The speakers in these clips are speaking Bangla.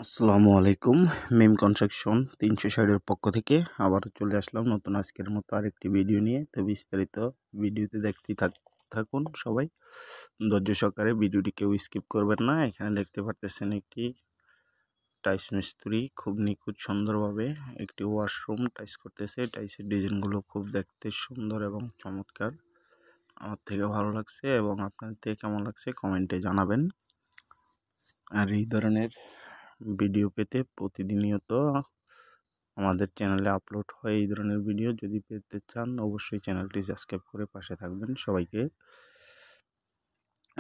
আসসালামু আলাইকুম। মিম কনস্ট্রাকশন ৩৬০ এর পক্ষ থেকে আবারও চলে আসলাম নতুন আজকের মতো আরেকটি ভিডিও নিয়ে। তো বিস্তারিত ভিডিওতে দেখতেই থাকুন সবাই ধৈর্য সহকারে। ভিডিওটি কেউ স্কিপ করবেন না। এখানে দেখতে পারতেছেন একটি টাইলস মিস্ত্রি খুব নিখুঁত সুন্দরভাবে একটি ওয়াশরুম টাইলস করতেছে। টাইলসের ডিজাইনগুলো খুব দেখতে সুন্দর এবং চমৎকার। আমার থেকে ভালো লাগছে এবং আপনাদের থেকে কেমন লাগছে কমেন্টে জানাবেন। আর এই ধরনের ভিডিও পেতে প্রতিনিয়ত আমাদের চ্যানেলে আপলোড হয় এই ধরনের ভিডিও। যদি পেতে চান অবশ্যই চ্যানেলটি সাবস্ক্রাইব করে পাশে থাকবেন। সবাইকে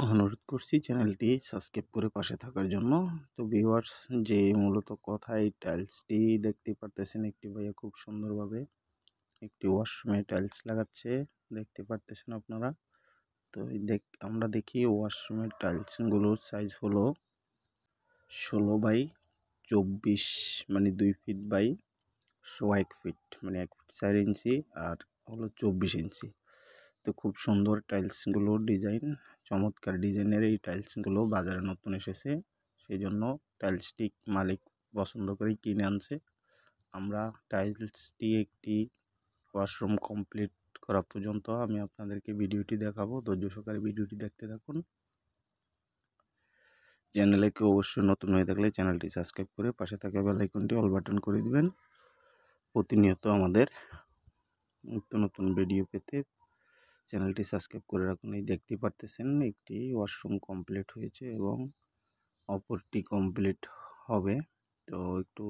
অনুরোধ করছি চ্যানেলটি সাবস্ক্রাইব করে পাশে থাকার জন্য। তো ভিউয়ার্স, যে মূলত কথা, এই টাইলসটি দেখতে পারতেছেন একটি ভাইয়া খুব সুন্দরভাবে একটি ওয়াশরুমে টাইলস লাগাচ্ছে, দেখতে পারতেছেন আপনারা। তো আমরা দেখি ওয়াশরুমের টাইলসগুলোর সাইজ হলো 16x24, মানে 2 ফিট বাই 1 ফিট, মানে 1 ফিট 4 ইঞ্চি, আর হলো 24 ইঞ্চি। তো খুব সুন্দর টাইলসগুলো ডিজাইন, চমৎকার ডিজাইনের এই টাইলসগুলো বাজারে নতুন এসেছে, সেই জন্য টাইলসটি মালিক পছন্দ করে কিনে আনছে। আমরা টাইলসটি একটি ওয়াশরুম কমপ্লিট করা পর্যন্ত আমি আপনাদেরকে ভিডিওটি দেখাবো। ধৈর্য সহকারে ভিডিওটি দেখতে থাকুন। চ্যানেলে কেউ অবশ্যই নতুন হয়ে থাকলে চ্যানেলটি সাবস্ক্রাইব করে পাশে থাকা বেল আইকনটি অল বাটন করে দিবেন। প্রতিনিয়ত আমাদের নতুন নতুন ভিডিও পেতে চ্যানেলটি সাবস্ক্রাইব করে রাখুন। এই দেখতে পারতেছেন একটি ওয়াশরুম কমপ্লিট হয়েছে এবং অপরটি কমপ্লিট হবে। তো একটু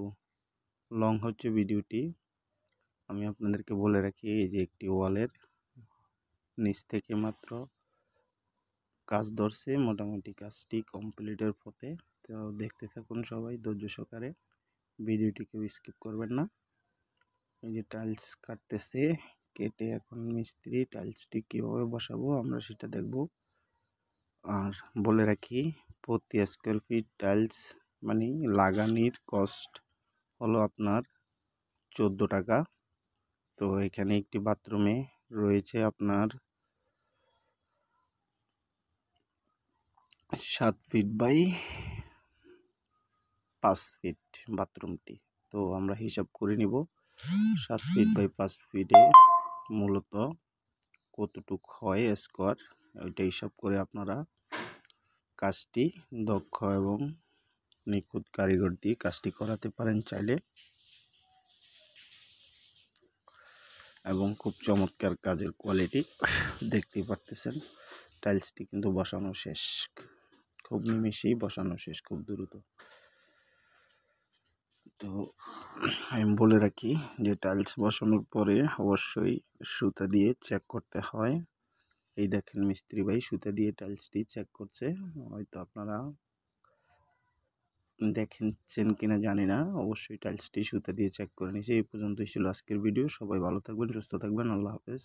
লং হচ্ছে ভিডিওটি। আমি আপনাদেরকে বলে রাখি, এই যে একটি ওয়ালের নিচ থেকে মাত্র কাজ ধরছে, মোটামুটি কাজটি কমপ্লিটের পথে। তো দেখতে থাকুন সবাই ধৈর্য সহকারে, ভিডিওটি কেউ স্কিপ করবেন না। এই যে টাইলস কাটতেছে, কেটে এখন মিস্ত্রি টাইলসটি কীভাবে বসাবো আমরা সেটা দেখব। আর বলে রাখি, প্রতি স্কোয়ার ফিট টাইলস মানে লাগানির কস্ট হলো আপনার 14 টাকা। তো এখানে একটি বাথরুমে রয়েছে আপনার 7 ফিট বাই 5 ফিট বাথরুমটি। তো আমরা হিসাব করে নিব 7 ফিট বাই 5 ফিটে মূলত কতটুক হয় স্কোয়ার, ওইটা হিসাব করে আপনারা কাজটি দক্ষ এবং নিখুঁত কারিগর দিয়ে কাজটি করাতে পারেন চাইলে। এবং খুব চমৎকার কাজের কোয়ালিটি দেখতেই পারতেছেন। টাইলসটি কিন্তু বসানো শেষ, খুব নিমেষেই বসানো শেষ, খুব দ্রুত। তো আমি বলে রাখি যে টাইলস বসানোর পরে অবশ্যই সুতা দিয়ে চেক করতে হয়। এই দেখেন মিস্ত্রি ভাই সুতা দিয়ে টাইলসটি চেক করছে, হয়তো আপনারা দেখেছেন কিনা জানি না। অবশ্যই টাইলসটি সুতা দিয়ে চেক করে নিয়েছি। এই পর্যন্তই ছিল আজকের ভিডিও। সবাই ভালো থাকবেন, সুস্থ থাকবেন। আল্লাহ হাফেজ।